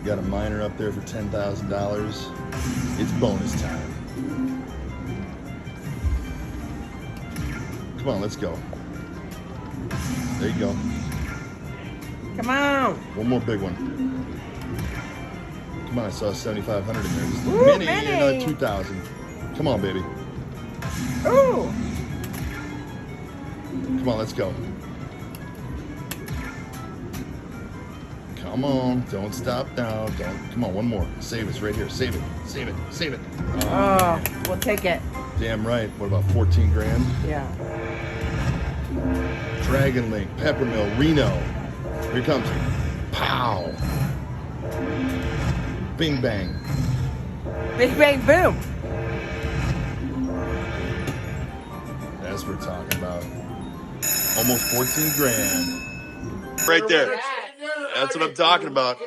We got a minor up there for $10,000. It's bonus time. Come on, let's go. There you go. Come on. One more big one. Come on, I saw 7,500 in there. Just a Ooh, mini, mini. another 2,000. Come on, baby. Ooh. Come on, let's go. Come on, don't stop now. Don't. Come on, one more. Save us right here. Save it. Save it. Save it. Oh, we'll take it. Damn right. What about 14 grand? Yeah. Dragon Link, Peppermill, Reno. Here it comes. Pow. Bing bang. Big bang boom. That's what we're talking about. Almost 14 grand. Right there. That's what I'm talking about.